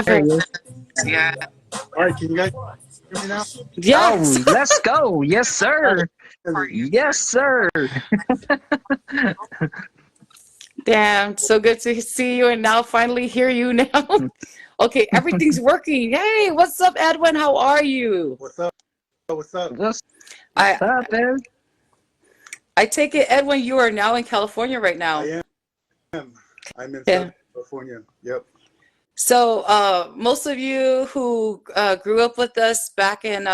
There he is. Yeah. All right, can you guys hear me now? Oh, Yes. let's go. Yes, All sir. right. Yes, sir. Damn, so good to see you and now finally hear you now. Okay, everything's working. Hey, what's up, Edwin? How are you? What's up? What's up? What's I up, Ed? I take it, Edwin, you are now in California right now. I am. I'm in Yeah. Southern California. Yep. So, most of you who grew up with us back in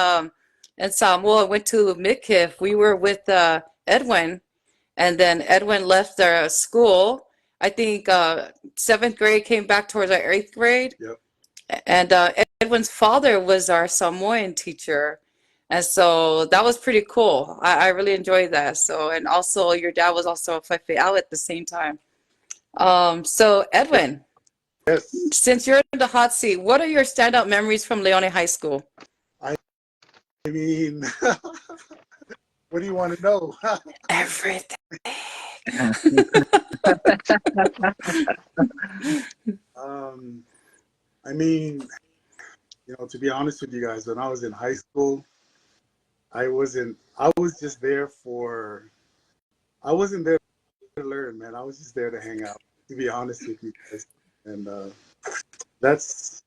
Samoa went to Midkiff. We were with Edwin, and then Edwin left our school. I think seventh grade came back towards our eighth grade. Yep. And Edwin's father was our Samoan teacher. And so that was pretty cool. I really enjoyed that. So, and also your dad was also a Faleafine at the same time. So Edwin, Yes. since you're in the hot seat, what are your standout memories from Leone High School? I mean, what do you want to know? Everything. I mean, to be honest with you guys, when I was in high school, I was just there I wasn't there to learn, man. I was just there to hang out, to be honest with you guys. And that's,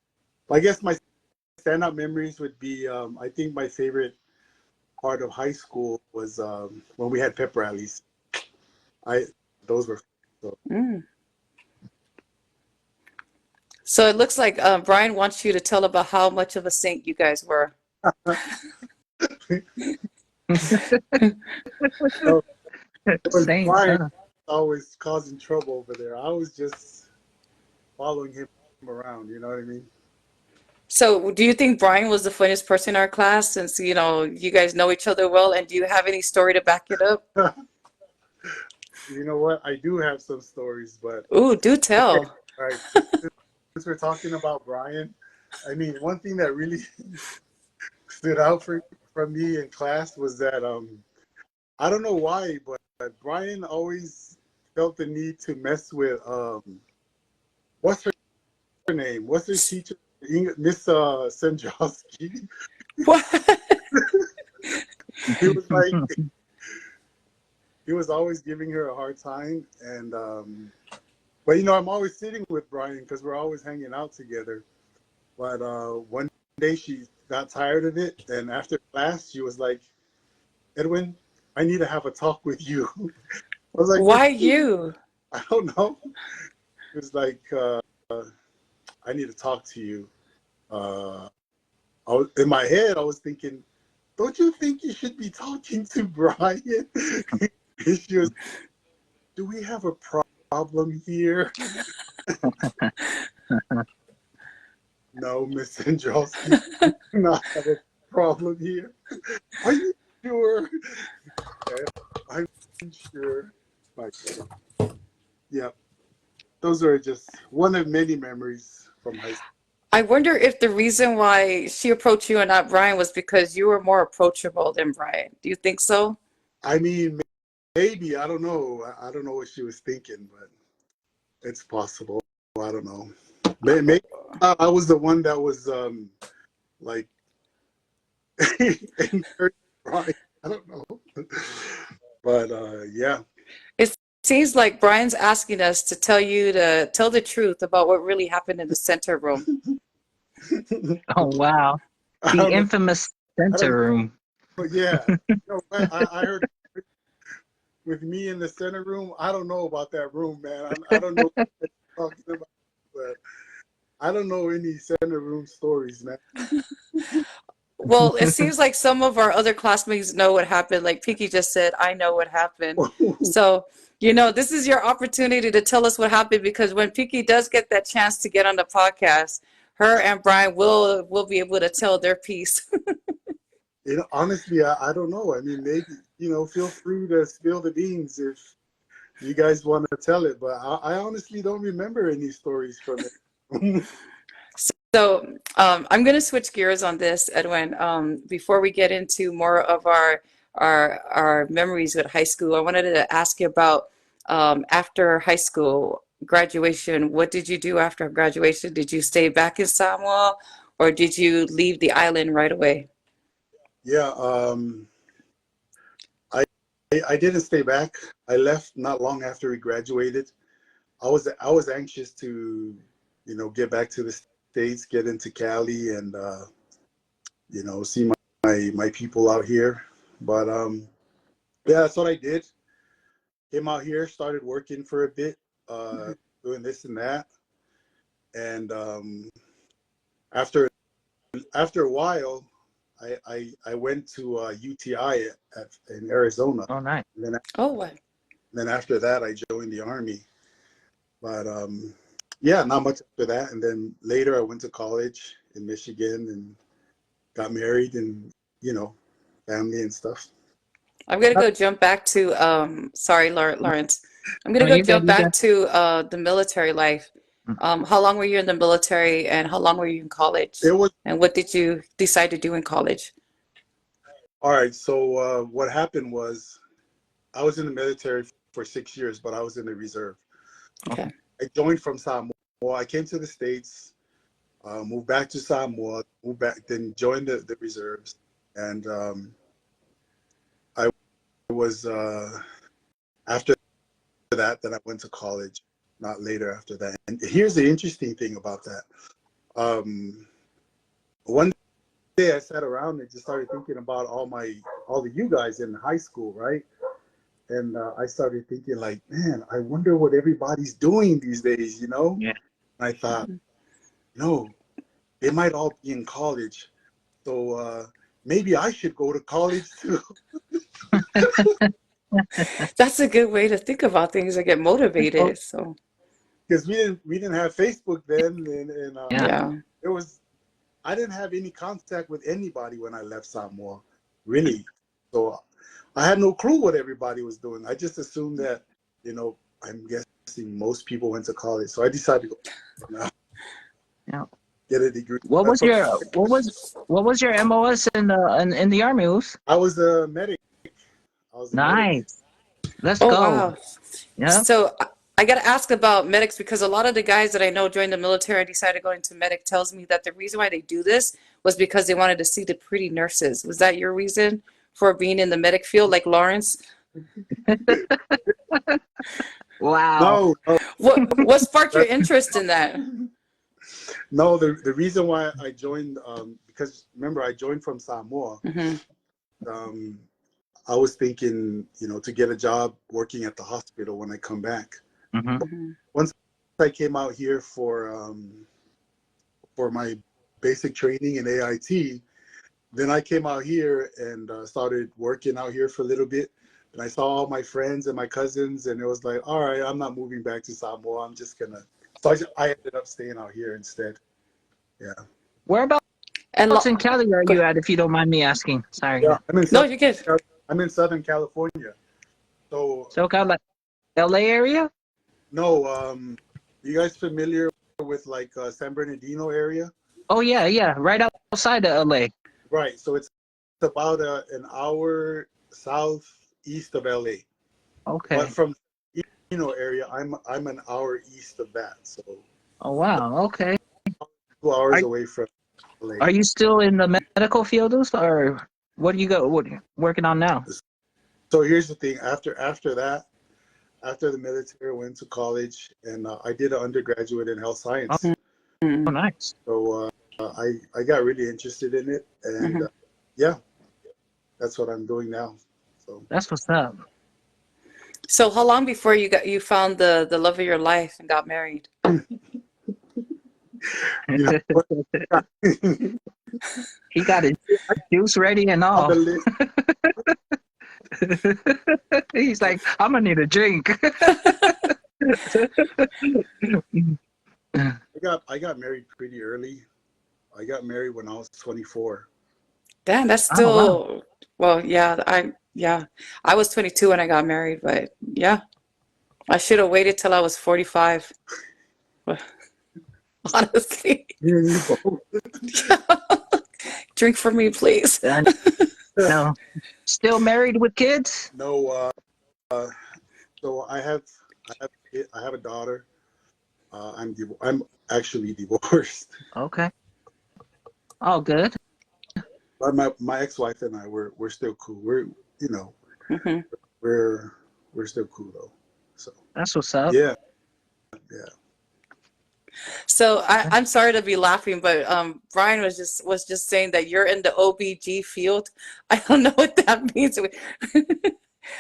I guess my standout memories would be, I think my favorite part of high school was when we had pep rallies. Those were so. So it looks like Brian wants you to tell about how much of a saint you guys were. So, it was Same, Brian huh? always causing trouble over there. I was just following him around, you know what I mean? So do you think Brian was the funniest person in our class since, you guys know each other well? And do you have any story to back it up? You know what? I do have some stories, but Ooh, do tell. okay, all right. Since we're talking about Brian, I mean, one thing that really stood out from me in class was that I don't know why, but Brian always felt the need to mess with what's her name? What's her teacher? Miss Sandrowski. What? He was like, he was always giving her a hard time, and but I'm always sitting with Brian because we're always hanging out together. But one day she got tired of it, and after class she was like, "Edwin, I need to have a talk with you." I was like, Why you? I don't know. It was like, I need to talk to you. In my head, I was thinking, don't you think you should be talking to Brian? She was, do we have a problem here? No, Miss Androwski, we do not have a problem here. Are you sure? I'm sure. Like, yeah, those are just one of many memories from high school. I wonder if the reason why she approached you and not Brian was because you were more approachable than Brian. Do you think so? I mean, maybe, I don't know. I don't know what she was thinking, but it's possible. I don't know. Maybe I was the one that was like encouraging Brian. I don't know. But yeah. It seems like Brian's asking us to tell you to tell the truth about what really happened in the center room. Oh, wow. I The don't know. infamous center room. But yeah. I heard with me in the center room, I don't know about that room, man. I don't know what you're talking about, but I don't know any center room stories, man. Well, it seems like some of our other classmates know what happened. Like Pinky just said, I know what happened. So, this is your opportunity to tell us what happened, because when Pinky does get that chance to get on the podcast, her and Brian will be able to tell their piece. Honestly, I don't know. I mean, maybe, feel free to spill the beans if you guys want to tell it, but I honestly don't remember any stories from it. So I'm going to switch gears on this, Edwin. Before we get into more of our memories with high school, I wanted to ask you about after high school. graduation, what did you do after graduation? Did you stay back in Samoa or did you leave the island right away? Yeah, I I didn't stay back. I left not long after we graduated. I was anxious to, get back to the States, get into Cali, and see my people out here. But yeah, that's what I did. Came out here, started working for a bit, doing this and that, and after after a while, I went to UTI in Arizona. Oh, nice. And Oh, what? then after that, I joined the Army. But yeah, not much after that. And then later, I went to college in Michigan and got married, and family and stuff. I'm gonna go jump back to sorry, Lawrence. I'm gonna No, go you good, jump you back good. to the military life. How long were you in the military and how long were you in college? It was And what did you decide to do in college? all right. So what happened was I was in the military for 6 years, but I was in the reserve. Okay. I joined from Samoa. I came to the States, moved back to Samoa, moved back, then joined the reserves, and I was after that. Then I went to college. Not later after that. And here's the interesting thing about that. One day I sat around and just started thinking about all of you guys in high school, right? And I started thinking like, man, I wonder what everybody's doing these days, Yeah. And I thought, no, they might all be in college. So maybe I should go to college too. That's a good way to think about things and get motivated. So Because we didn't have Facebook then, and Yeah. yeah. I didn't have any contact with anybody when I left Samoa, really. So I had no clue what everybody was doing. I just assumed that, I'm guessing most people went to college. So I decided to go Yeah. get a degree. What was your MOS in the Army, Oos? I was a medic. I was a medic. Nice. Let's Oh, go. wow. Yeah. So I got to ask about medics because a lot of the guys that I know joined the military and decided going to medic tells me that the reason why they do this was because they wanted to see the pretty nurses. Was that your reason for being in the medic field, like Lawrence? Wow. No, What sparked your interest in that? no. The reason why I joined, because remember I joined from Samoa. Hmm. I was thinking, to get a job working at the hospital when I come back. Hmm. Hmm. Once I came out here for my basic training in AIT, then I came out here and started working out here for a little bit. And I saw all my friends and my cousins, and it was like, all right, I'm not moving back to Samoa. I'm just gonna. So I ended up staying out here instead. Yeah. Whereabouts And in Cali are go you ahead. at, if you don't mind me asking? Sorry. Yeah. No, you're good. I'm in Southern California. So SoCal, like LA area? no, you guys familiar with like San Bernardino area? Oh yeah, right outside of LA. Right. So it's about an hour southeast of LA. Okay. But from area, I'm an hour east of that. So Oh wow. Okay. 2 hours Are away from LA. are you still in the medical field, Oos, or what you working on now? So here's the thing. After that, after the military, I went to college and I did an undergraduate in health science. Oh, Mm-hmm. nice. So I got really interested in it, and yeah, that's what I'm doing now. So That's what's up. So how long before you found the love of your life and got married? you know, He got his juice ready and on all. the list, He's like, I'm gonna need a drink. I got married pretty early. I got married when I was 24. Damn, that's Oh, still well, I was 22 when I got married, but yeah, I should have waited till I was 45. Honestly, Me and you both. drink for me, please. No, still married with kids? No, so I have a daughter. I'm actually divorced. Okay. All good. But my ex-wife and I we're still cool. We're you know Hmm. we're we're still cool though. So That's what's up. yeah, yeah. So I'm sorry to be laughing, but Brian was just saying that you're in the OBG field. I don't know what that means.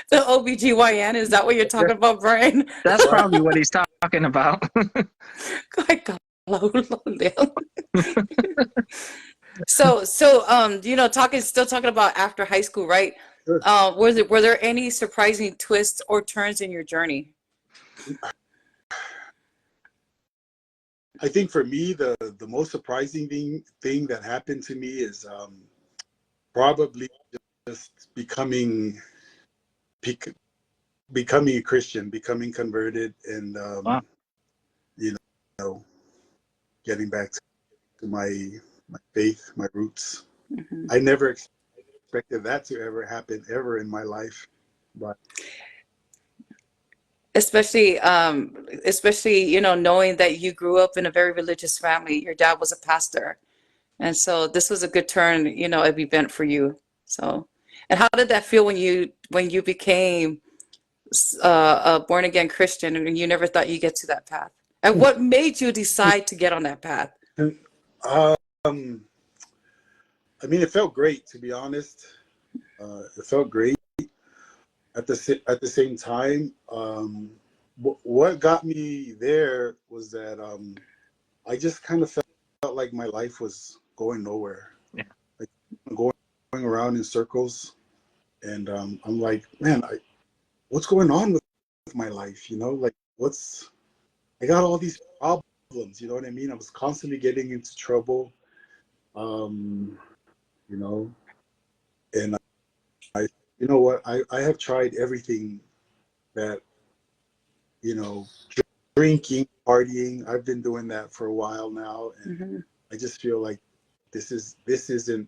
The OBGYN, is that what you're talking about, Brian? That's Right. probably what he's talking about. Ay, Leon. So still talking about after high school, right? Sure. Were there any surprising twists or turns in your journey? I think for me the most surprising thing that happened to me is probably just bec- becoming a Christian, becoming converted, and Wow. you know, getting back to my faith, my roots. Hmm. I never expected that to ever happen ever in my life, but Especially, knowing that you grew up in a very religious family. Your dad was a pastor. And so this was a good turn, of event for you. So, and how did that feel when you became a born again Christian and you never thought you'd get to that path? And what made you decide to get on that path? um, I mean, it felt great to be honest. It felt great at the same time. What got me there was that I just kind of felt like my life was going nowhere, Yeah. like going around in circles, and I'm like, man, what's going on with my life? You know, like I got all these problems. You know what I mean? I was constantly getting into trouble. Um, you know, and I, you know what? I have tried everything that you know, drinking, partying. I've been doing that for a while now, and Hmm. I just feel like this isn't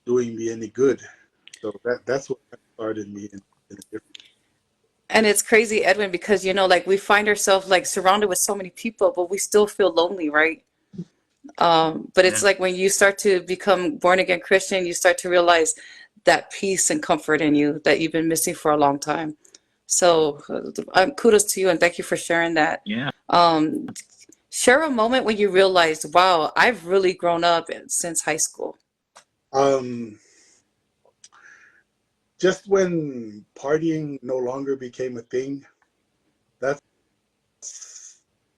doing me any good. So that's what started me in a different. And it's crazy, Edwin, because like we find ourselves like surrounded with so many people, but we still feel lonely, right? But it's Yeah. like when you start to become born again Christian, you start to realize that peace and comfort in you that you've been missing for a long time. So kudos to you and thank you for sharing that. Yeah. Um, Share a moment when you realized, wow, I've really grown up since high school. Um, just when partying no longer became a thing, that's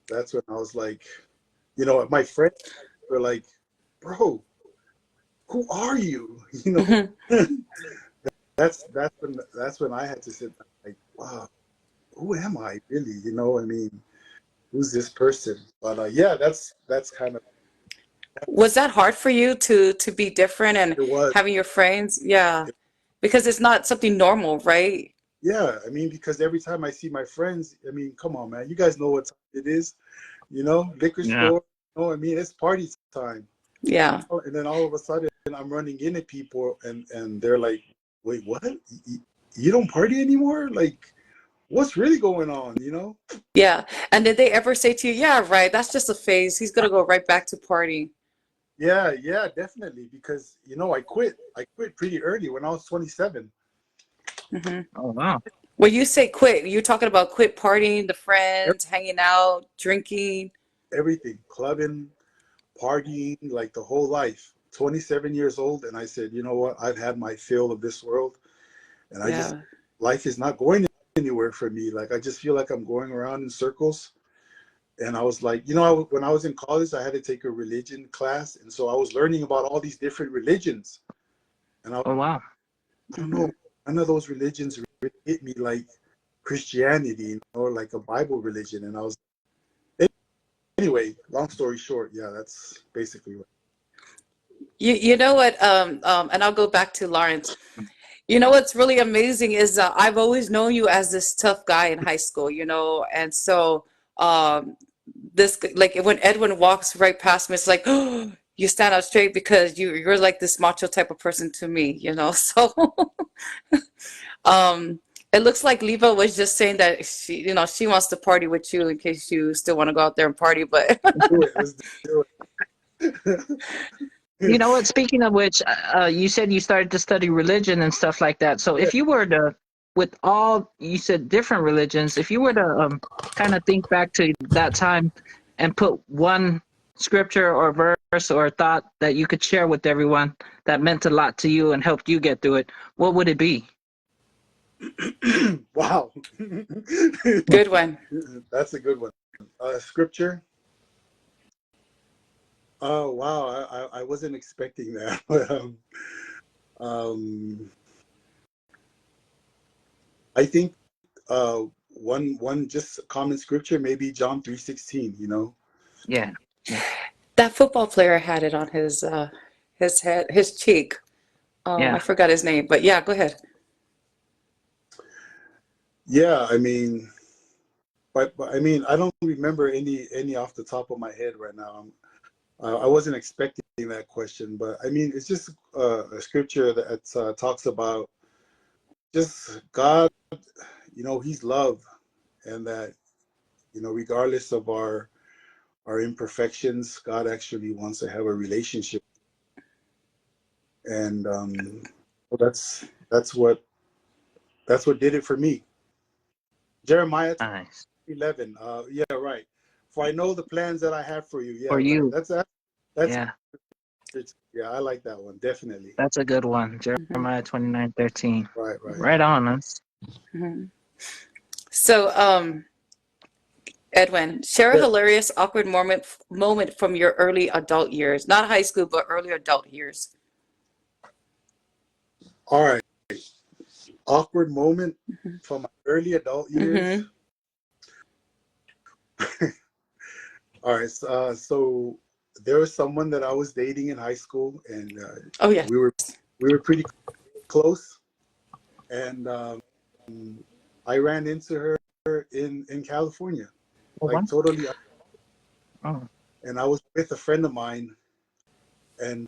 that's when I was like, you know, my friends were like, bro, who are you? You Hmm. know, that's when I had to sit back, like, wow, who am I really? You know, I mean, who's this person? But yeah, that's kind of Was that hard for you to be different and it was. having your friends? Yeah, It, because it's not something normal, right? yeah, I mean, because every time I see my friends, I mean, come on, man, you guys know what time it is, you know, liquor Yeah. store. You know, I mean, it's party time, you Yeah. know, and then all of a sudden I'm running into people, and they're like, wait, what? You don't party anymore? Like, what's really going on? You know? Yeah. And did they ever say to you, yeah, right, that's just a phase. He's gonna go right back to partying. Yeah, yeah, definitely. Because you know, I quit pretty early when I was 27. Hmm. Oh wow. When you say quit, you're talking about quit partying, the friends, hanging out, drinking. Everything, clubbing, partying, like the whole life. 27 years old, and I said, you know what? I've had my fill of this world, and I just Yeah. life is not going anywhere for me. Like I just feel like I'm going around in circles. And I was like, you know, when I was in college, I had to take a religion class, and so I was learning about all these different religions, and Oh wow. I don't know, Hmm. none of those religions really hit me like Christianity, you know, like a Bible religion. And I was anyway. Long story short, yeah, that's basically what. You know what? And I'll go back to Lawrence. You know what's really amazing is I've always known you as this tough guy in high school, and so um, this like when Edwin walks right past me, it's like you stand out straight because you're like this macho type of person to me. So um, It looks like Leva was just saying that she wants to party with you in case you still want to go out there and party, but Do it. Let's do You it. know what? Speaking of which, you said you started to study religion and stuff like that. So Yeah. if you were to, with all you said different religions, if you were to kind of think back to that time and put one scripture or verse or thought that you could share with everyone that meant a lot to you and helped you get through it, what would it be? Wow. good one. That's a good one. Scripture. Oh wow, I wasn't expecting that. But um, I think one just common scripture, maybe John 3:16. You know. Yeah. That football player had it on his head, his cheek. I Yeah. forgot his name, but yeah, go ahead. Yeah, I mean, but I mean, I don't remember any off the top of my head right now. I wasn't expecting that question, but I mean, it's just a scripture that talks about just God. You know, He's love, and that regardless of our imperfections, God actually wants to have a relationship, and well, that's what did it for me. Jeremiah Nice. 11. Yeah, right. For I know the plans that I have for you. Yeah, For right. you. That's Yeah. yeah. I like that one definitely. That's a good one. Mhm, Jeremiah 29:13. Right, right. Right on us. mhm. So, Edwin, share a Yeah. hilarious, awkward moment from your early adult years, not high school, but early adult years. All right. Awkward moment Mhm, from my early adult years. mhm. All right. So there was someone that I was dating in high school, and Oh yeah. we were pretty close, and I ran into her in California, Oh, like wow. totally. Oh, And I was with a friend of mine, and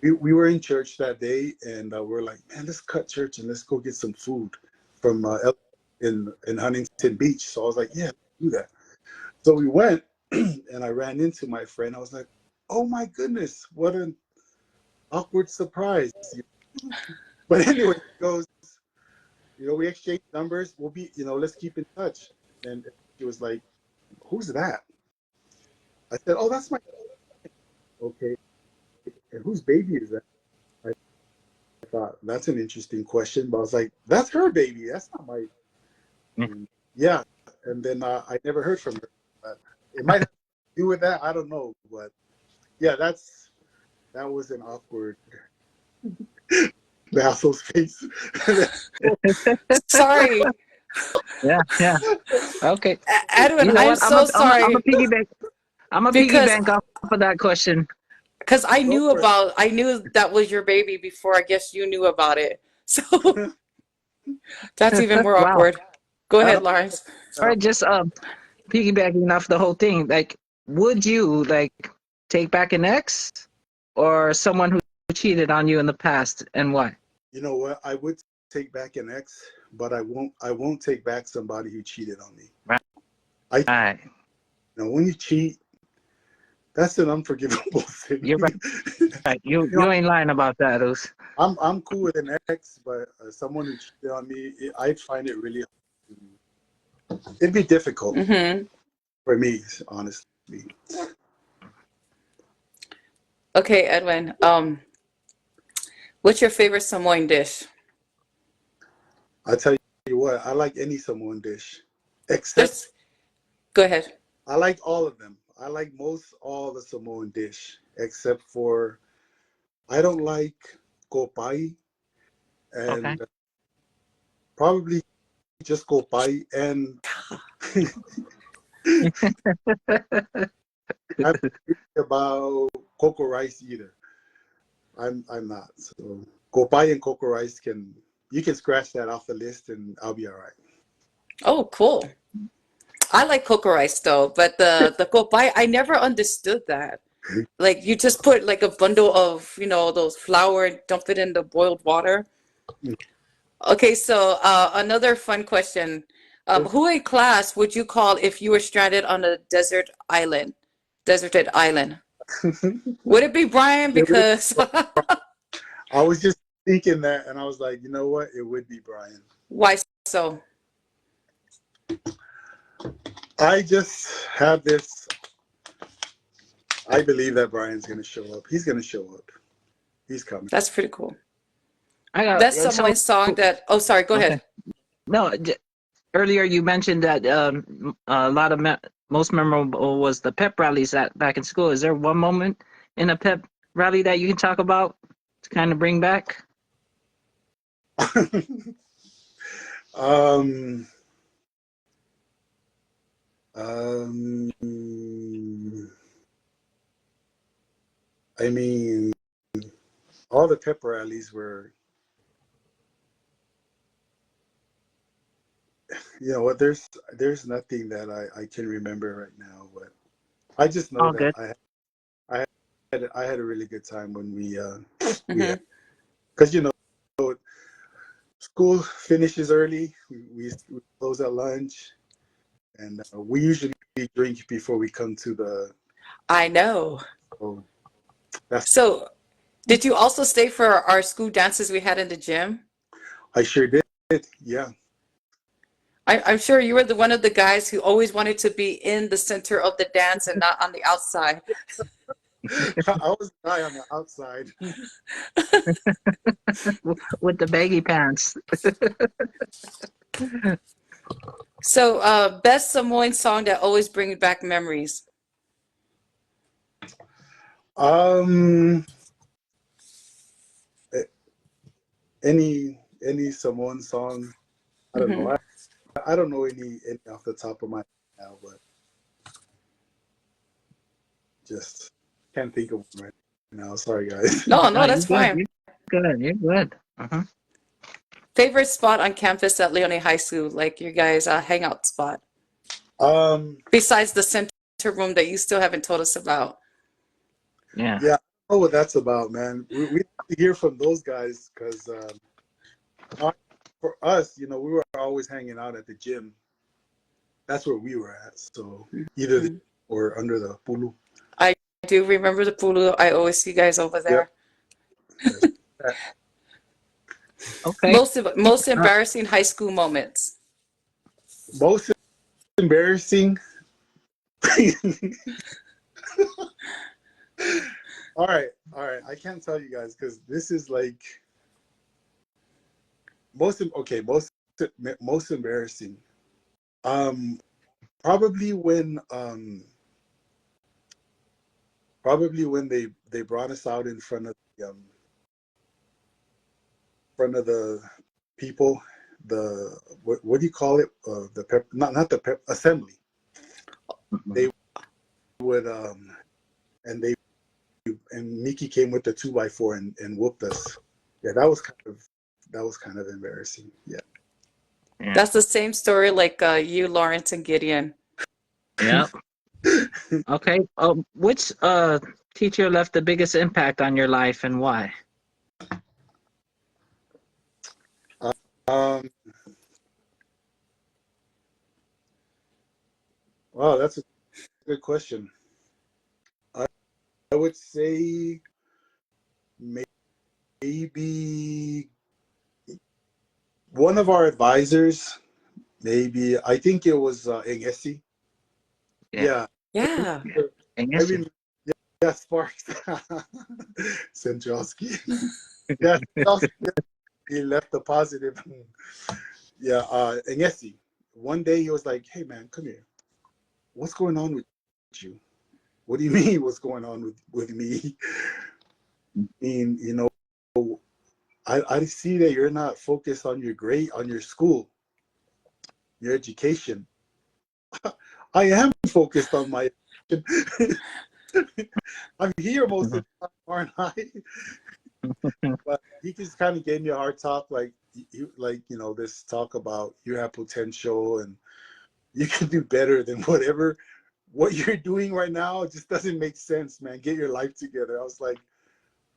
we were in church that day, and we're like, man, let's cut church and let's go get some food from in Huntington Beach. So I was like, yeah, do that. So we went, and I ran into my friend. I was like, oh my goodness, what an awkward surprise. But anyway, he goes, we exchanged numbers. We'll be, let's keep in touch. And she was like, who's that? I said, oh, that's my, okay. And whose baby is that? I thought that's an interesting question, but I was like, that's her baby. That's not my. yeah. And yeah, and then I never heard from her. But it might have to do with that. I don't know, but yeah, that was an awkward. The asshole's face. Sorry, Yeah. Yeah. Okay. Edwin, You know I'm what? so I'm a sorry piggyback. I'm a because piggyback off of that question. I Go knew for it. I knew that was your baby before I guess you knew about it. So that's even more Wow. awkward. Go I ahead, don't Lawrence. All know. right, just piggybacking off the whole thing. Like, would you like take back an ex or someone who cheated on you in the past, and why? You know what? I would take back an ex, but I won't. I won't take back somebody who cheated on me. I Right. when you cheat, that's an unforgivable sin. You're right. You You know, you ain't lying about that, Us. I'm cool with an ex, but someone who cheated on me, I'd find it really. It'd be difficult Hmm. for me, honestly. Okay, Edwin. What's your favorite Samoan dish? I tell you what, I like any Samoan dish, except Just go ahead. I like all of them. I like most all the Samoan dish, except for I don't like kopai Okay. and probably just kopai and I'm not about cocoa rice either. I'm not. So kopai and cocoa rice you can scratch that off the list and I'll be all right. Oh, cool. I like cocoa rice though, but the koppai, I never understood that. Like you just put like a bundle of, those flour and dump it in the boiled water. Okay, so another fun question. Who in class would you call if you were stranded on a deserted island? Would it be Brian? Because I was just thinking that, and I was like, you know what? It would be Brian. why so? I just have this. I believe that Brian's going to show up. He's going to show up. He's coming. That's pretty cool. I got That's someone's song that, oh, sorry, go okay. ahead. No, earlier you mentioned that a lot of most memorable was the pep rallies back in school. Is there one moment in a pep rally that you can talk about to kind of bring back? um, I mean, all the pep rallies were, you know what? There's nothing that I can remember right now, but I just know All that good. I had a really good time when we Hmm. because you know school finishes early. We close at lunch, and we usually drink before we come to the. I know. So that's So, did you also stay for our school dances we had in the gym? I sure did. Yeah. I'm sure you were one of the guys who always wanted to be in the center of the dance and not on the outside. I was a guy on the outside. With the baggy pants. So, best Samoan song that always brings back memories. Um, any Samoan song? I don't know. Hmm. I don't know any off the top of my head now, but just can't think of one right now. Sorry, guys. No, No, no, you're that's good. fine. You're good. You're good. Uh-huh. Favorite spot on campus at Leone High School, like your guys' hangout spot, Um, besides the center room that you still haven't told us about. Yeah. yeah, I don't know what that's about, man. We have to hear from those guys because for us, you know, we were always hanging out at the gym. That's where we were at. So either the Mhm. or under the pulu. I do remember the pool. I always see you guys over Yep. there. Okay. Most Uh, embarrassing high school moments. Most embarrassing. All right, all right. I can't tell you guys because this is like okay. Most embarrassing. Um, probably when they brought us out in front of the people. The what do you call it? The pep, not the pep assembly. They would and they and Mickey came with the 2x4 and whooped us. Yeah, that was kind of embarrassing. Yeah. yeah. That's the same story like you, Lawrence, and Gideon. Yeah. Okay. Which teacher left the biggest impact on your life and why? Um, wow, that's a good question. I would say maybe one of our advisors. Maybe I think it was Engesi. Yeah. Yeah, Yeah. And I yes, mean, yeah, Sparks, Centrowski. Yeah, Centrowski, he left a positive. Yeah, Engesi. One day he was like, "Hey man, come here. What's going on with you? What do you mean? What's going on with me? mean, you know, I see that you're not focused on your grade, on your school, your education. I am focused on my education. I'm here most of the time, aren't I? But he just kind of gave me a hard talk, like you know, this talk about you have potential and you can do better than what you're doing right now. It just doesn't make sense, man. Get your life together. I was like,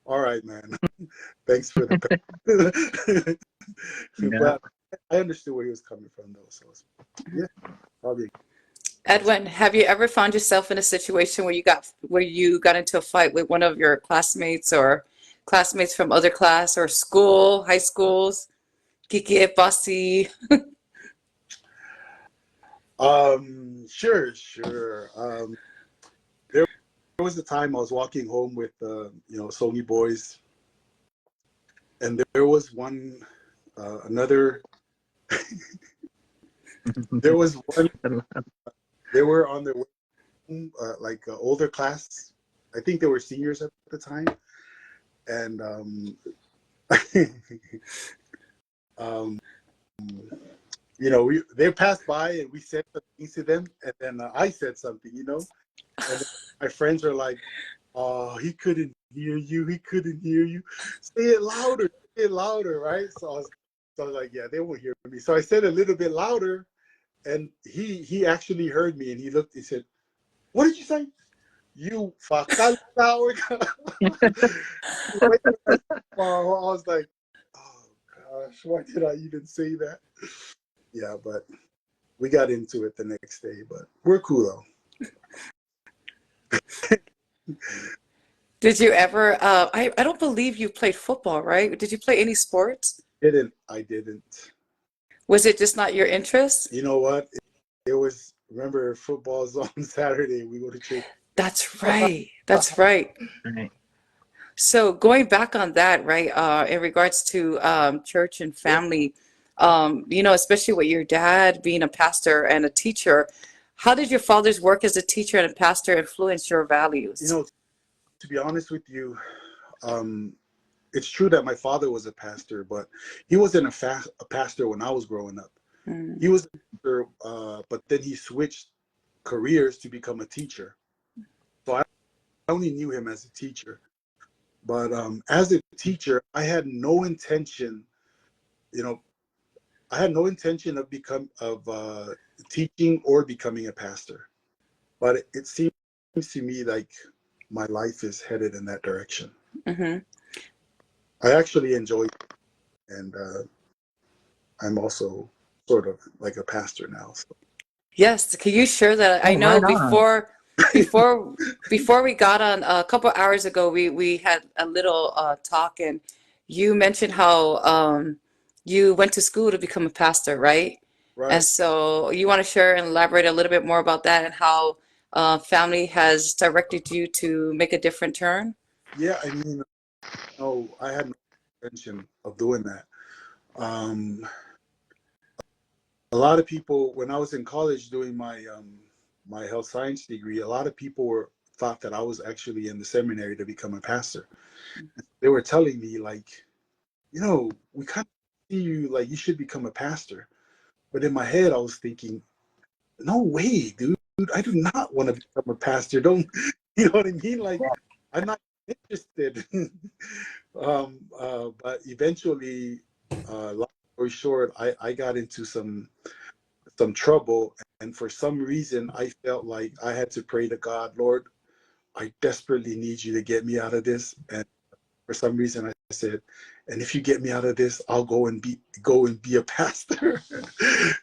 All right, man. Thanks for the Yeah. but I understood where he was coming from though. So yeah, probably. Edwin, have you ever found yourself in a situation where you got into a fight with one of your classmates or classmates from other class or school, high schools? Kiki Bossy. Sure. There was a time I was walking home with Sony boys, and there was another. There was one. They were on their way home, older class. I think they were seniors at the time, and um, they passed by and we said something to them, and then I said something, and my friends are like, "Oh, he couldn't hear you. He couldn't hear you. Say it louder, right?" So I was like, "Yeah, they won't hear me." So I said a little bit louder, and he actually heard me, and he looked. He said, "What did you say? You fucking coward." I was like, "Oh gosh, why did I even say that?" Yeah, but we got into it the next day. But we're cool though. Did you ever, I don't believe you played football, right? Did you play any sports? I didn't. Was it just not your interest? You know what? It was, remember, football's on Saturday. We go to church. That's right. That's right. Right. So going back on that, right, in regards to church and Yeah. family, especially with your dad being a pastor and a teacher, how did your father's work as a teacher and a pastor influence your values? To be honest with you, it's true that my father was a pastor, but he wasn't a pastor when I was growing up. Mm. He was a pastor, but then he switched careers to become a teacher. So I only knew him as a teacher. But as a teacher, I had no intention, of teaching or becoming a pastor. But it seems to me like my life is headed in that direction. Mm-hmm. I actually enjoy it, and I'm also sort of like a pastor now. So. Yes, can you share that? I Oh, know right on. before before we got on a couple hours ago, we had a little talk, and you mentioned how you went to school to become a pastor, right? And Right. so you want to share and elaborate a little bit more about that and how family has directed you to make a different turn? Yeah, I mean, no, I had no intention of doing that. Um, a lot of people, when I was in college doing my health science degree, a lot of people thought that I was actually in the seminary to become a pastor. They were telling me like, we kind of see you like you should become a pastor. But in my head, I was thinking, no way, dude. I do not want to become a pastor. Don't, you know what I mean? Like, I'm not interested. But eventually, long story short, I got into some trouble, and for some reason, I felt like I had to pray to God, Lord, I desperately need you to get me out of this. And for some reason, I said, and if you get me out of this, I'll go and be a pastor.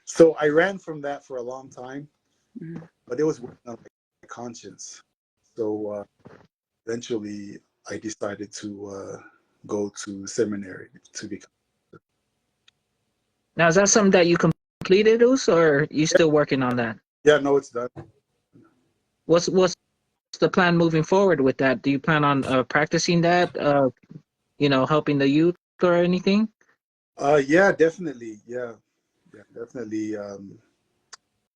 So I ran from that for a long time, Mhm. but it was working on my conscience. So eventually, I decided to go to seminary to become. Now, is that something that you completed, Us, or are you Yeah, still working on that? yeah, no, it's done. What's the plan moving forward with that? Do you plan on practicing that, helping the youth or anything? Yeah, definitely. Yeah, definitely.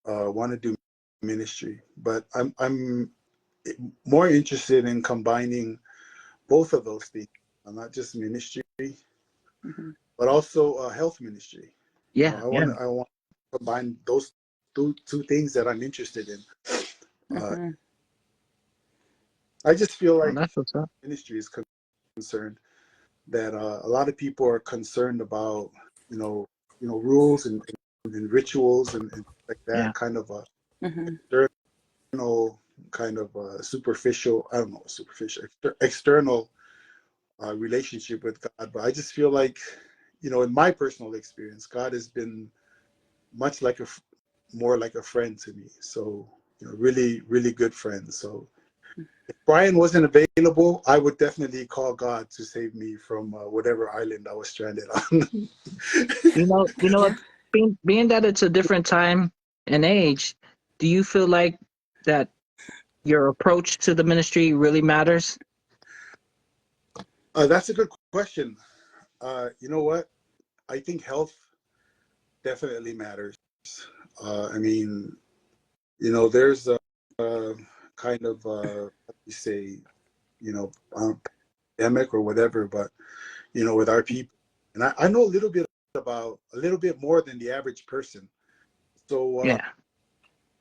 Want to do ministry, but I'm more interested in combining both of those things, not just ministry, Mhm. but also health ministry. Yeah, yeah. I want to combine those two things that I'm interested in. Uh, Mhm. I just feel Oh, like that's what's up. ministry is concerned that a lot of people are concerned about rules and rituals and like Yeah. that kind of Mhm. external kind of superficial. I don't know, superficial external relationship with God. But I just feel like, in my personal experience, God has been much like more like a friend to me. So, really, really good friend. So if Brian wasn't available, I would definitely call God to save me from whatever island I was stranded on. Yeah. Being that it's a different time and age, do you feel like that your approach to the ministry really matters? That's a good question. You know what? I think health definitely matters. I mean, there's a kind of, what do you say, pandemic or whatever, but, with our people, and I know a little bit more than the average person. So Yeah.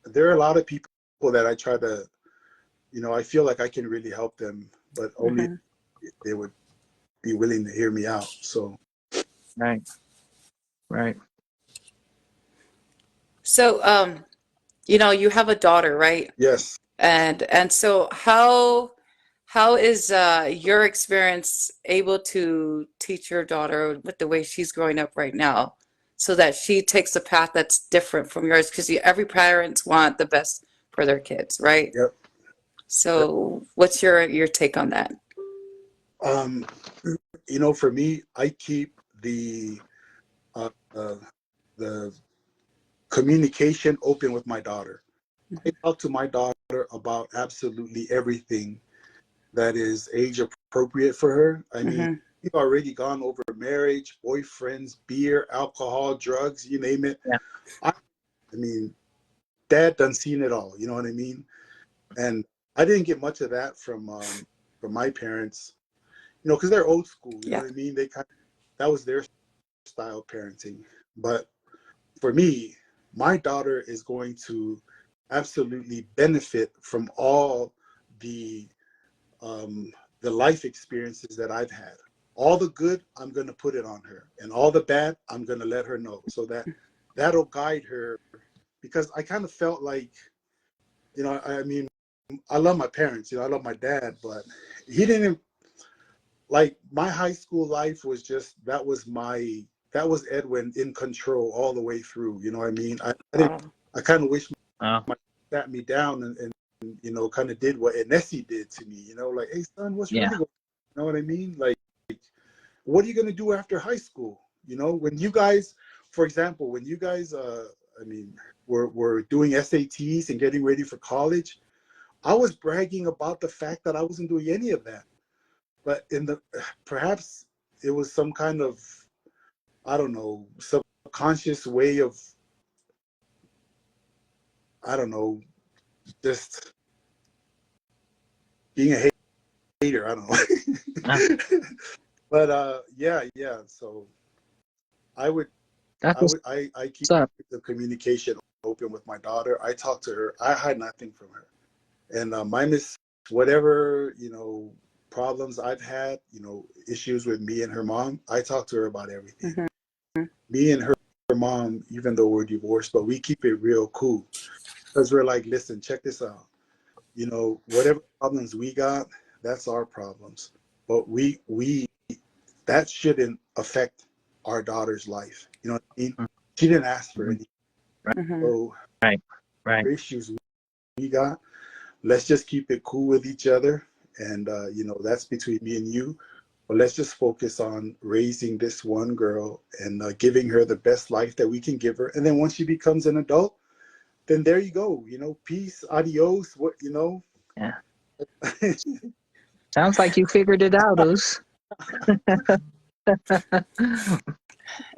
there are a lot of people that I try to, I feel like I can really help them, but only if they would be willing to hear me out. So. Right. Right. So, you have a daughter, right? Yes. And so how is your experience able to teach your daughter with the way she's growing up right now so that she takes a path that's different from yours? Because every parents want the best for their kids, right? Yep. So what's your take on that? Um, for me, I keep the uh, uh, the communication open with my daughter. I talk to my daughter about absolutely everything that is age appropriate for her. I mean, Mm-hmm. we've already gone over marriage, boyfriends, beer, alcohol, drugs, you name it. Yeah. I mean, Dad done seen it all. You know what I mean? And I didn't get much of that from my parents. Because they're old school. You know Yeah. what I mean? That was their style parenting. But for me, my daughter is going to absolutely benefit from all the life experiences that I've had. All the good, I'm going to put it on her, and all the bad, I'm going to let her know, so that'll guide her. Because I kind of felt like, I mean, I love my parents, I love my dad, but he didn't, like, my high school life was just, that was Edwin in control all the way through. You know what I mean? I kind of wish Oh. my sat me down and kind of did what Nessie did to me. Like, hey son, what's Yeah. really going on? You know what I mean? Like, what are you gonna do after high school? When you guys, for example, when you guys, I mean, were doing SATs and getting ready for college, I was bragging about the fact that I wasn't doing any of that. But perhaps it was some kind of, I don't know, subconscious way of, I don't know, just being a hater. I don't Uh, know. But yeah. So I would, that's what's I keep up. the communication open with my daughter. I talk to her. I hide nothing from her, and minus whatever problems I've had, issues with me and her mom. I talk to her about everything. Mm-hmm. Me and her mom, even though we're divorced, but we keep it real cool because we're like, listen, check this out. Whatever problems we got, that's our problems. But we that shouldn't affect our daughter's life. You know what I mean? She didn't ask for Mhm. any. Mm-hmm. So Right. Right. issues we got, let's just keep it cool with each other. And that's between me and you. But let's just focus on raising this one girl and giving her the best life that we can give her. And then once she becomes an adult, then there you go. Peace, adios. What. Yeah. Sounds like you figured it out, Us.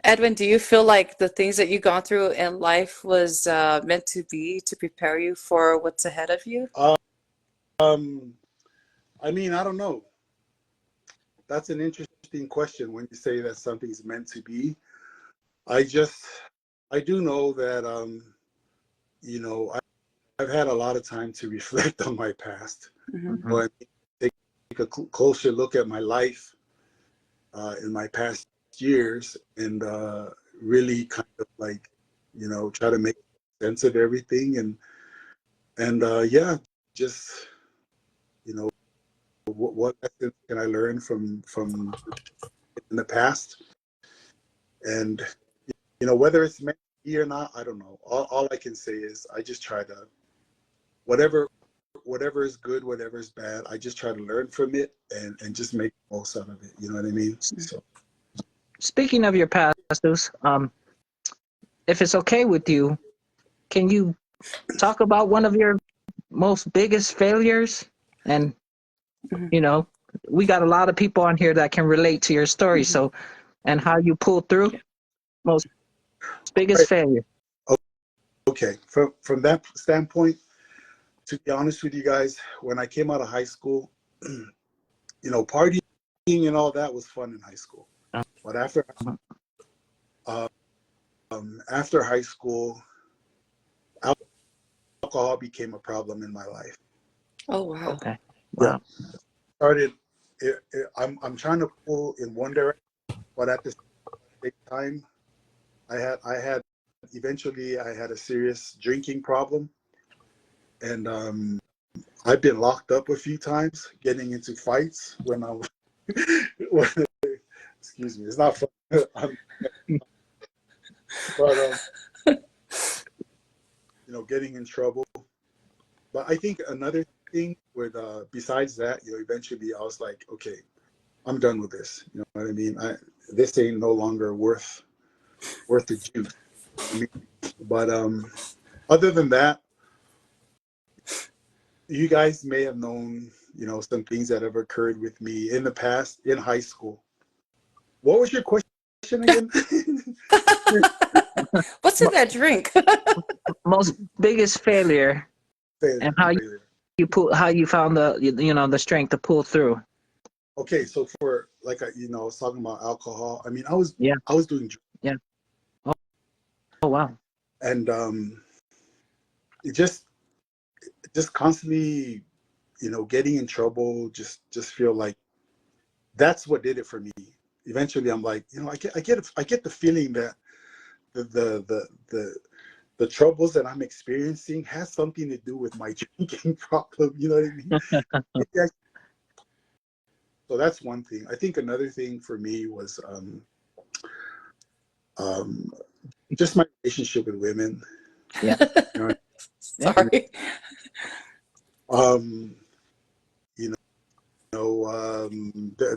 Edwin, do you feel like the things that you've gone through in life was meant to be to prepare you for what's ahead of you? Um, I mean, I don't know. That's an interesting question when you say that something's meant to be. I just, I do know that, I've had a lot of time to reflect on my past. Mm-hmm. Mhm. And take a closer look at my life in my past years, and really kind of like, try to make sense of everything, and yeah, just, what lessons can I learn from in the past? And whether it's meant to be or not, I don't know. All I can say is I just try to whatever is good, whatever is bad, I just try to learn from it and just make the most out of it. You know what I mean? So Speaking of your past, if it's okay with you, can you talk about one of your most biggest failures? And we got a lot of people on here that can relate to your story. So, and how you pulled through. Most biggest right. failure. Okay, from that standpoint, to be honest with you guys, when I came out of high school, partying and all that was fun in high school. But after high school, alcohol became a problem in my life. Oh, wow. Okay. Yeah. Wow. Started. I'm trying to pull in one direction, but at the same time, I had eventually I had a serious drinking problem, and I've been locked up a few times, getting into fights when I was. Excuse me, it's not fun. But getting in trouble. But I think another thing with besides that, eventually I was like, okay, I'm done with this. You know what I mean? This ain't no longer worth the juice. But other than that, you guys may have known, some things that have occurred with me in the past in high school. What was your question again? What's in that drink? Most biggest failure, and how you found the strength to pull through. Okay, so for like I was talking about alcohol. I mean, I was doing drugs. Yeah. Oh wow. And it just constantly, getting in trouble. Just feel like that's what did it for me. Eventually, I'm like, I get the feeling that the troubles that I'm experiencing has something to do with my drinking problem. You know what I mean? So that's one thing. I think another thing for me was just my relationship with women. Yeah. Sorry.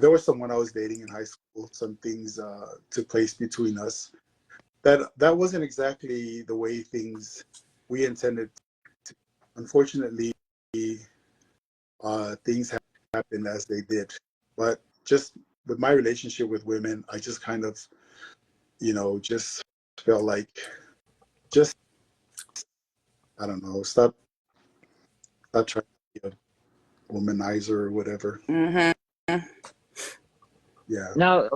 There was someone I was dating in high school. Some things took place between us that wasn't exactly the way things we intended to. Unfortunately, things happened as they did. But just with my relationship with women, I just kind of, just felt like, just, I don't know, stop trying to be a womanizer or whatever. Mm-hmm. Yeah. Now,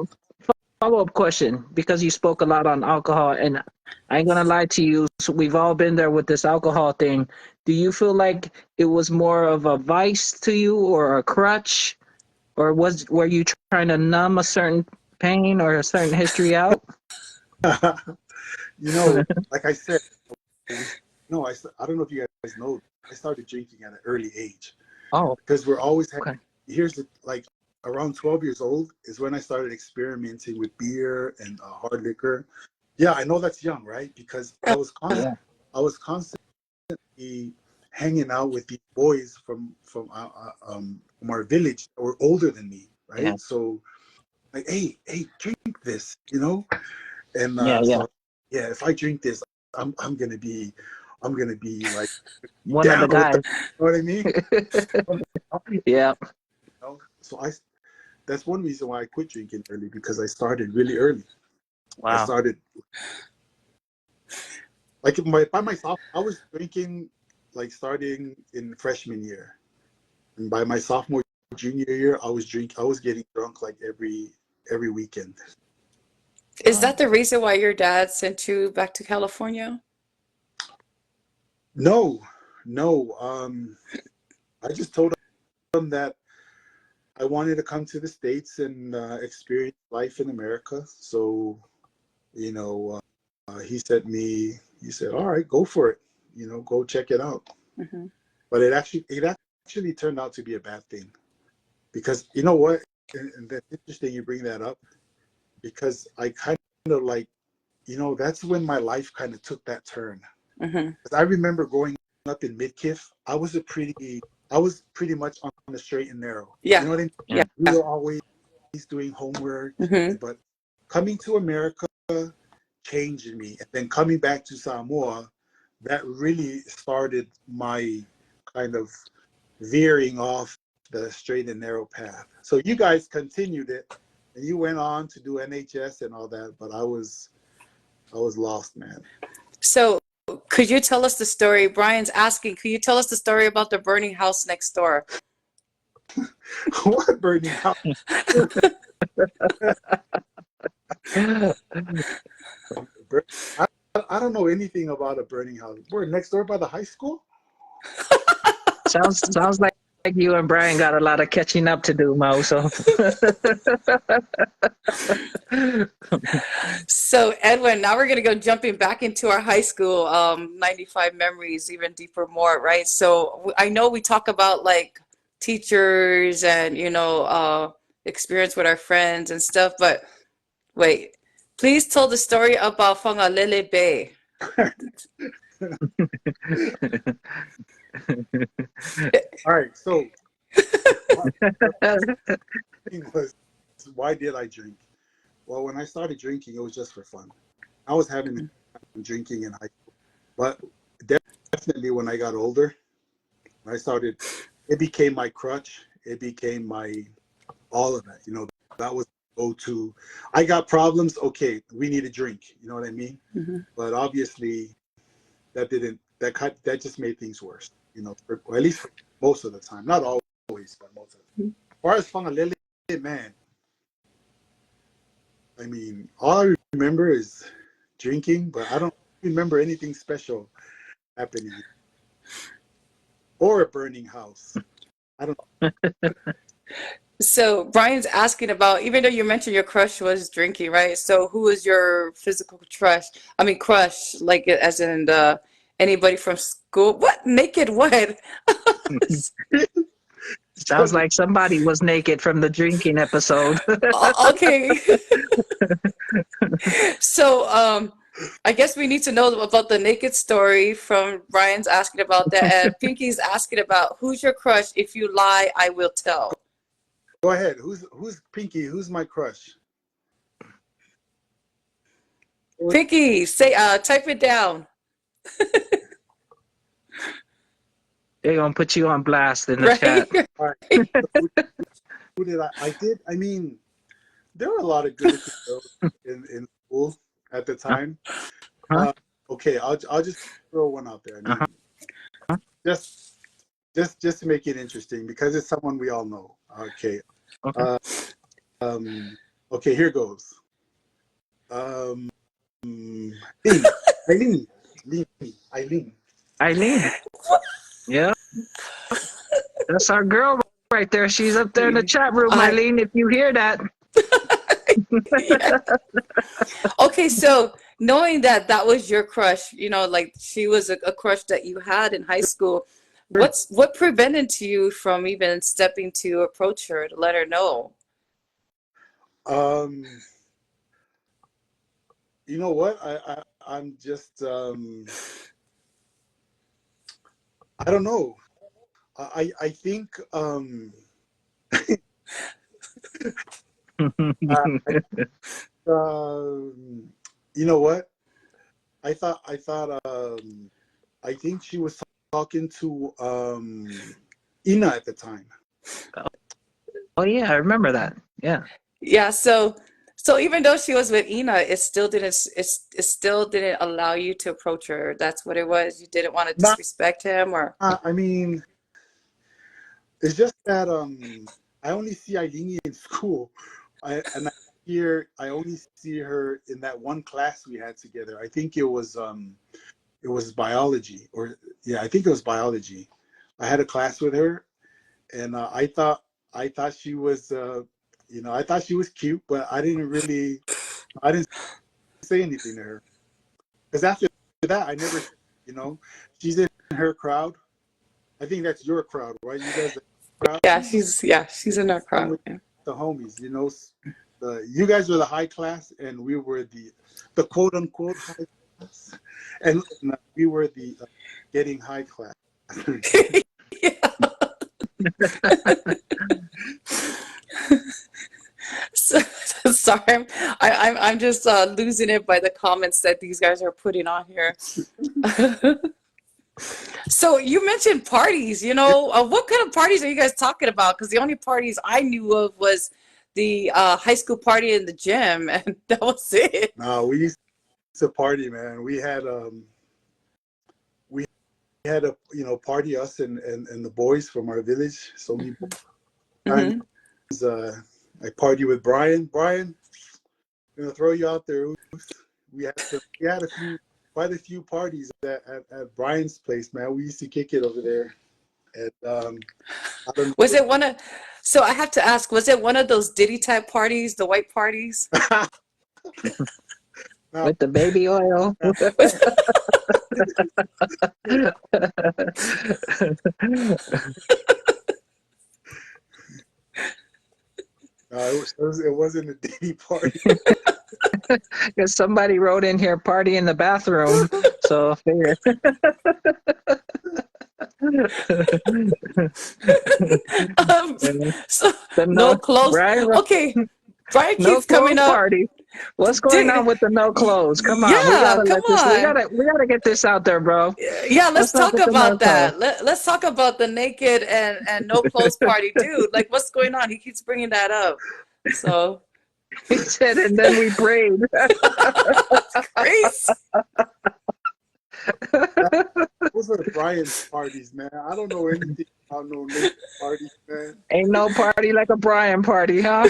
follow-up question, because you spoke a lot on alcohol, and I ain't gonna lie to you, so we've all been there with this alcohol thing. Do you feel like it was more of a vice to you or a crutch, or were you trying to numb a certain pain or a certain history out? Like I said, I don't know if you guys know, I started drinking at an early age. Oh, because we're always okay. like around 12 years old is when I started experimenting with beer and hard liquor. Yeah, I know that's young, right? Because I was constantly hanging out with these boys from our village that were older than me, right? Yeah. So like, hey, drink this, and Yeah. so yeah, if I drink this, I'm gonna be like One of down the with the, guys. you know what I mean? Yeah. So that's one reason why I quit drinking early, because I started really early. I Wow. started by myself. I was drinking like starting in freshman year, and by my sophomore junior year, I was getting drunk like every weekend. Is that the reason why your dad sent you back to California? No. I just told him that I wanted to come to the States and experience life in America. So, he said, all right, go for it. Go check it out. Mm-hmm. But it actually turned out to be a bad thing. because you know what, and that's interesting you bring that up, because I kind of like, that's when my life kind of took that turn. Mm-hmm. 'Cause I remember growing up in Midkiff, I was pretty much on the straight and narrow. You Yeah. know what I mean? Yeah. We were always doing homework, Mm-hmm. but coming to America changed me. And then coming back to Samoa, that really started my kind of veering off the straight and narrow path. So you guys continued it, and you went on to do NHS and all that, but I was lost, man. So could you tell us the story? Brian's asking, could you tell us the story about the burning house next door? What burning house? I, I don't know anything about a burning house. We're next door by the high school. Sounds like you and Brian got a lot of catching up to do, Mo. So So Edwin, now we're gonna go jumping back into our high school 95 memories, even deeper more, right? So I know we talk about like teachers and experience with our friends and stuff, but wait, please tell the story about Whangalele Bay. All right, so thing was, why did I drink? Well, when I started drinking, it was just for fun. I was having drinking in high school, but definitely when I got older, when I started, it became my crutch. It became my all of that. That was go-to. I got problems. Okay, we need a drink. You know what I mean? Mm-hmm. But obviously, that just made things worse. Or at least most of the time. Not always, but most of the time. As far as Whangalele, man, I mean, all I remember is drinking, but I don't remember anything special happening or a burning house. I don't. So Brian's asking about, even though you mentioned your crush was drinking, right? So who was your physical crush? I mean, crush, like as in anybody from school? What? Naked what? sounds like somebody was naked from the drinking episode. Okay. So I guess we need to know about the naked story from Brian's asking about that. And Pinky's asking about who's your crush? If you lie, I will tell. Go ahead. Who's Pinky? Who's my crush? Pinky, say type it down. They're gonna put you on blast in the Right? chat. All right. Who did I did? I mean, there were a lot of good girls in school at the time. Huh? Okay, I'll just throw one out there. I mean, just to make it interesting, because it's someone we all know. Okay. Okay. Okay, here goes. Eileen. Eileen. Yeah. That's our girl right there. She's up there in the chat room, Eileen, if you hear that. Yeah. Okay, so knowing that that was your crush, like she was a crush that you had in high school, what prevented you from even stepping to approach her to let her know? You know what? I'm just I don't know. I think you know what? I think she was talking to Ina at the time. Oh yeah, I remember that. Yeah. Yeah, so even though she was with Ina, it still didn't allow you to approach her. That's what it was. You didn't want to disrespect him, or I mean, it's just that I only see Eileen in school. I only see her in that one class we had together. I think it was biology, I think it was biology. I had a class with her, and I thought she was I thought she was cute, but I didn't say anything to her, because after that I never, she's in her crowd. I think that's your crowd, right? You guys crowd. She's in our I'm crowd. with Yeah. the homies. You know, you guys were the high class, and we were the quote unquote high class, and we were the getting high class. So, sorry, I'm just losing it by the comments that these guys are putting on here. So you mentioned parties, what kind of parties are you guys talking about? Because the only parties I knew of was the high school party in the gym, and that was it. No, we used to party, man. We had a party, us and the boys from our village. So we times I party with Brian. Brian, I'm gonna throw you out there. We had quite a few parties at Brian's place, man. We used to kick it over there. And I don't Was it one of? So I have to ask, was it one of those Diddy type parties, the white parties? No. With the baby oil. It wasn't a Diddy party. Because somebody wrote in here, party in the bathroom. So figure. So The no clothes. Brian, Okay, Brian no keeps coming clothes up. party. What's going on with the no clothes? Come on, Yeah, come we on. gotta get this out there, bro. Yeah, let's What's up talk with the no about clothes? that. Let's talk about the naked and no clothes party, dude. Like, what's going on? He keeps bringing that up. So He said, and then we prayed. Grace. Those are Brian's parties, man. I don't know anything about no naked parties, man. Ain't no party like a Brian party, huh?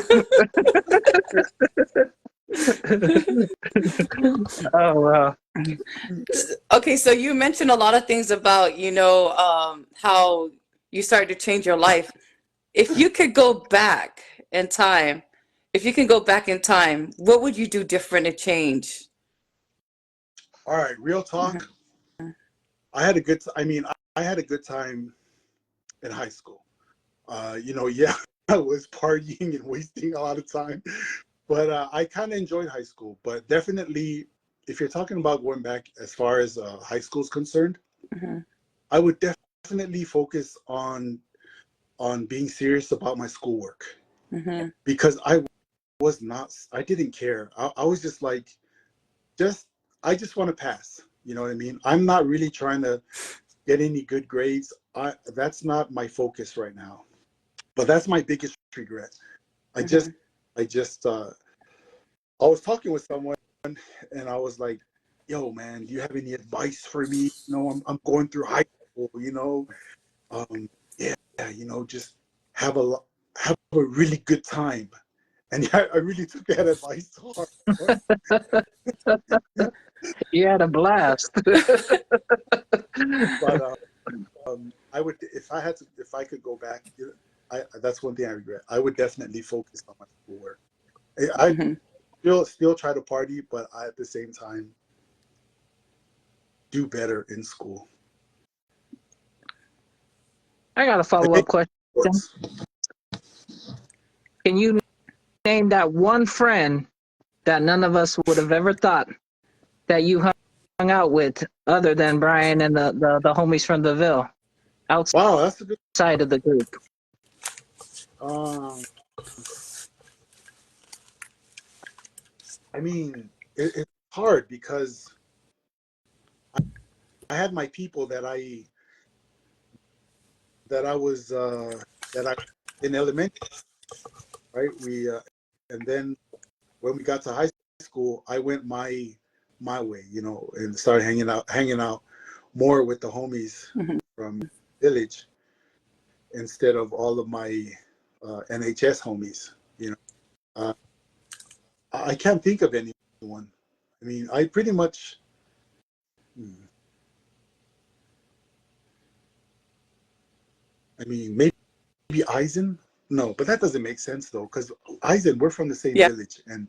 Oh, wow. Okay, so you mentioned a lot of things about, how you started to change your life. If you could go back in time, if you can go back in time, what would you do different to change? All right, real talk. I had a good time in high school. Yeah, I was partying and wasting a lot of time, but I kind of enjoyed high school. But definitely, if you're talking about going back as far as high school is concerned, I would definitely focus on being serious about my schoolwork, because I didn't care. I was just like, I just want to pass. You know what I mean? I'm not really trying to get any good grades. That's not my focus right now. But that's my biggest regret. I was talking with someone, and I was like, "Yo, man, do you have any advice for me? I'm going through high school. Yeah, just have a really good time." And yeah, I really took that advice to heart. You had a blast. But I would, if I could go back, that's one thing I regret. I would definitely focus on my schoolwork. I still try to party, but I, at the same time, do better in school. I got a follow-up question. Can you name that one friend that none of us would have ever thought that you hung out with, other than Brian and the homies from the Ville, outside Wow, that's a good. of the group? I mean, it's hard because I had my people that I was in elementary, right? And then when we got to high school, I went my way, and started hanging out more with the homies from village instead of all of my NHS homies. I can't think of anyone. I mean, I pretty much. I mean, maybe Eisen. No, but that doesn't make sense though, because Eisen, we're from the same village, and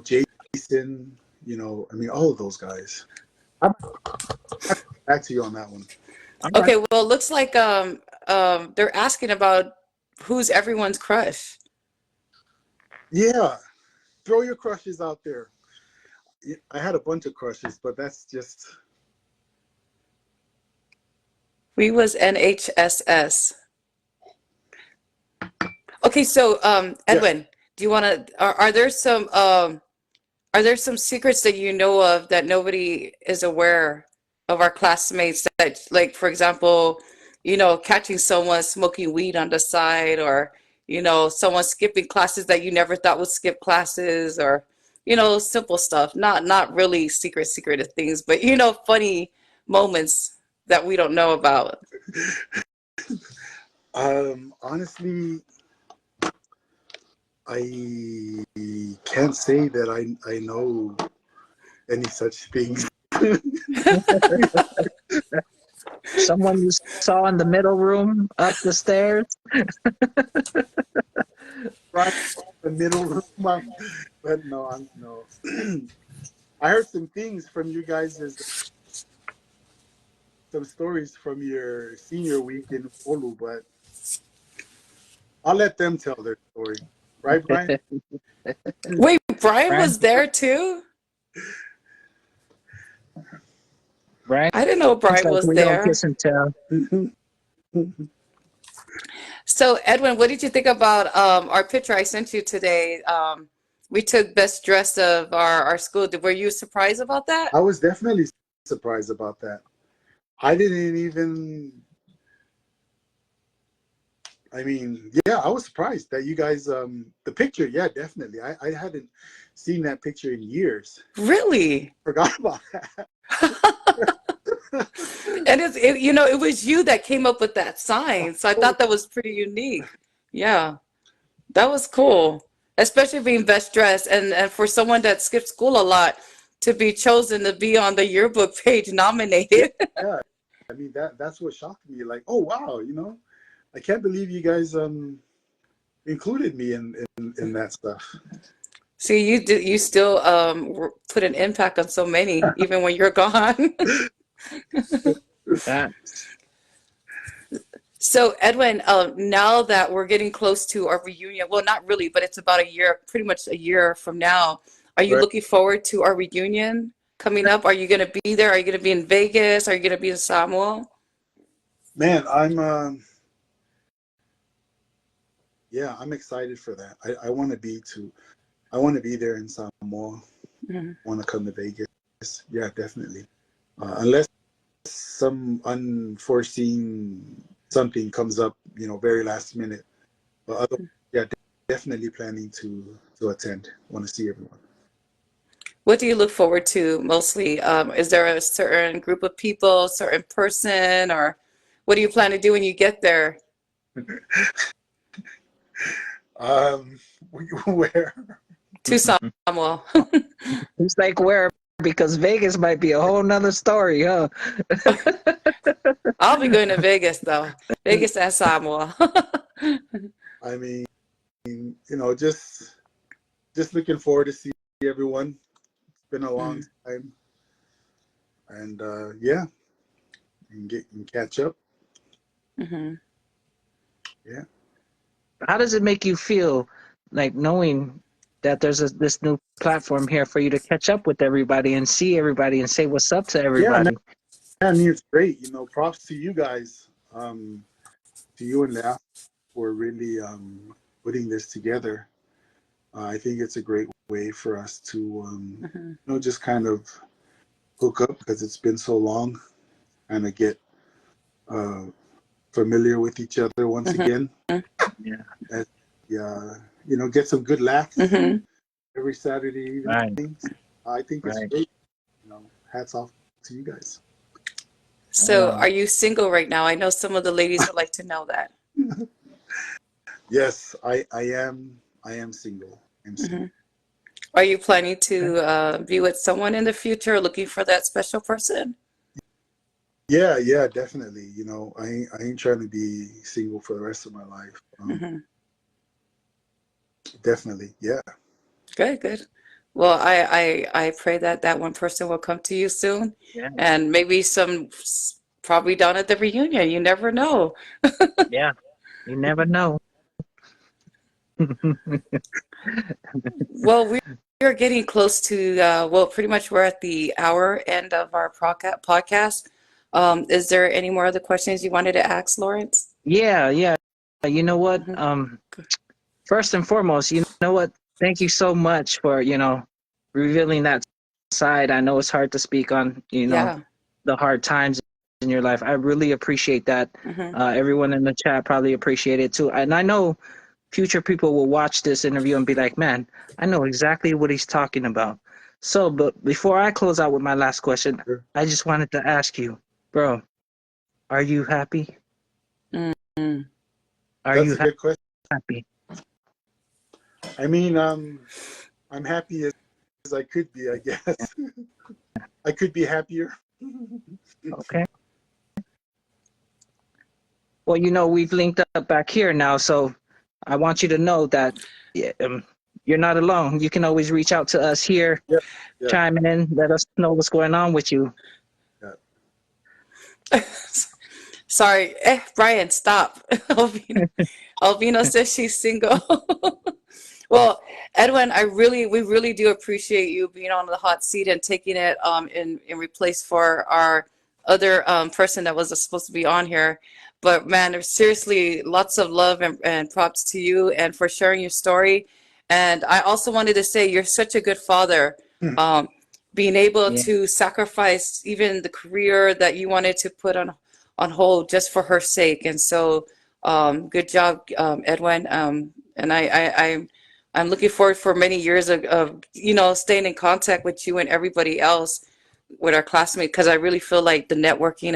Jason, I mean, all of those guys. Back to you on that one. Okay, well, it looks like they're asking about who's everyone's crush. Yeah, throw your crushes out there. I had a bunch of crushes, but that's just We was NHSS. Okay, so yeah. Edwin, do you want to? Are there some secrets that you know of that nobody is aware of our classmates that, like, for example, catching someone smoking weed on the side, or, someone skipping classes that you never thought would skip classes, or, simple stuff, not really secretive things, but, funny moments that we don't know about. Honestly, I can't say that I know any such things. Someone you saw in the middle room up the stairs? Right in the middle room, but no, I'm no. I heard some things from you guys, some stories from your senior week in Olu, but I'll let them tell their story. Right, Brian? Wait, Brian Brian? was there too? Brian? I didn't know It's Brian like was we don't there. kiss and tell. So, Edwin, what did you think about our picture I sent you today? We took best dress of our school. Were you surprised about that? I was definitely surprised about that. I didn't even. I mean, yeah, I was surprised that you guys. The picture, yeah, definitely. I hadn't seen that picture in years. Really? Forgot about that. And it was you that came up with that sign. So I thought that was pretty unique. Yeah, that was cool. Especially being best dressed and for someone that skipped school a lot to be chosen to be on the yearbook page nominated. Yeah, I mean that's what shocked me. Like, oh wow, I can't believe you guys included me in that stuff. See, you still put an impact on so many, even when you're gone. That So, Edwin, now that we're getting close to our reunion, well, not really, but it's about a year, pretty much a year from now. Are you Right. looking forward to our reunion coming up? Are you going to be there? Are you going to be in Vegas? Are you going to be in Samoa? Man, I'm excited for that. I want to be there in Samoa. Mhm. Want to come to Vegas. Yeah, definitely. Unless some unforeseen something comes up, very last minute. But yeah, definitely planning to attend. Want to see everyone. What do you look forward to mostly? Is there a certain group of people, certain person, or what do you plan to do when you get there Um, where? to Samoa? it's like where, because Vegas might be a whole nother story, huh? I'll be going to Vegas though. Vegas and Samoa. I mean, just looking forward to see everyone. It's been a long Mhm. time, and yeah, and catch up. Mhm. Yeah. How does it make you feel, like knowing that there's this new platform here for you to catch up with everybody and see everybody and say what's up to Yeah, man, everybody? I mean, it's great. Props to you guys, to you and Leah for really putting this together. I think it's a great way for us to, Mhm. just kind of hook up because it's been so long and to get uh, familiar with each other once Mhm. again. Yeah, And, get some good laughs Mhm. every Saturday right, evening. I think it's right. great. Hats off to you guys. So, are you single right now? I know some of the ladies would like to know that. Yes, I am. I am single. I'm single. Mhm. Are you planning to be with someone in the future, looking for that special person? Yeah, definitely. I ain't trying to be single for the rest of my life. Mhm. Definitely, yeah. Good, good. Well, I pray that that one person will come to you soon, Yeah. and maybe some probably down at the reunion. You never know. Yeah, you never know. Well, we're getting close to, well, pretty much we're at the hour end of our podcast. Is there any more other questions you wanted to ask, Lawrence? Yeah, yeah. You know what? Hmm. First and foremost, you know what? Thank you so much for, revealing that side. I know it's hard to speak on, Yeah. the hard times in your life. I really appreciate that. Hmm. Everyone in the chat probably appreciate it too. And I know future people will watch this interview and be like, man, I know exactly what he's talking about. So, but before I close out with my last question, Sure. I just wanted to ask you, bro, are you happy? Mm-hmm. Are That's you a good question. happy? I mean, I'm happy as I could be, I guess. I could be happier. Okay. Well, we've linked up back here now, so I want you to know that yeah, you're not alone. You can always reach out to us here, Yeah, yeah, chime in, let us know what's going on with you. yeah. Sorry. Brian, stop. Alvina says she's single. Well, Edwin, we really do appreciate you being on the hot seat and taking it in replace for our other person that was supposed to be on here. But man, seriously, lots of love and props to you and for sharing your story. And I also wanted to say you're such a good father. Um, Being able Yeah. to sacrifice even the career that you wanted to put on hold just for her sake. And so, good job, Edwin. And I'm looking forward for many years of staying in contact with you and everybody else with our classmates, because I really feel like the networking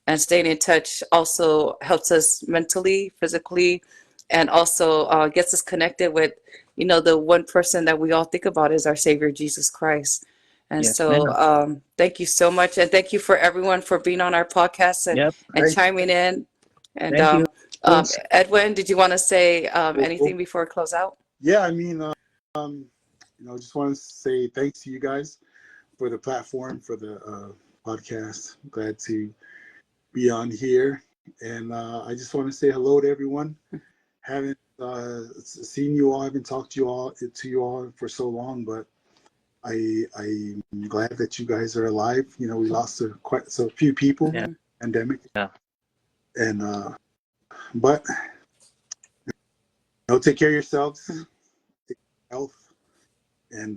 and staying in touch also helps us mentally, physically, and also gets us connected with, the one person that we all think about is our Savior, Jesus Christ. And Yes, so ma'am. thank you so much. And thank you for everyone for being on our podcast Yep. and Thank chiming in. And Thank you. Edwin, did you want to say you. anything before we close out? Yeah, I mean, just want to say thanks to you guys for the platform, for the podcast. I'm glad to be on here. And I just want to say hello to everyone. Haven't seen you all, haven't talked to you all for so long, but I'm glad that you guys are alive. We lost quite a few people, Yeah. pandemic, Yeah. and but take care of yourselves, take care of health, and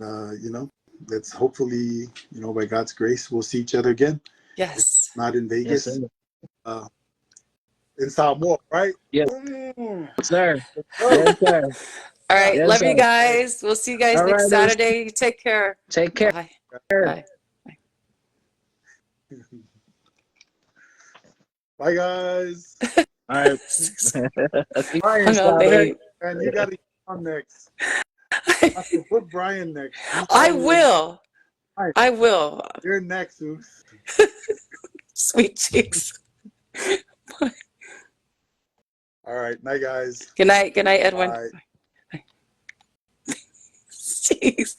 let's hopefully, by God's grace, we'll see each other again. Yes. Not in Yes, Vegas, sir. in Samoa, right? Yes, Mm. sir. Oh, Yes, sir. All yeah. right. Yes, Love you sir. guys. We'll see you guys All next right. Saturday. Take care. Take care. Bye. Yeah. Bye. Bye, guys. All right. Brian Hung out style there. late. And you got to come next. I have to put Brian next. I will. Right. I will. You're next, Oos. Sweet cheeks. All right. Night, guys. Good night. Good night, Edwin. Bye. Jeez.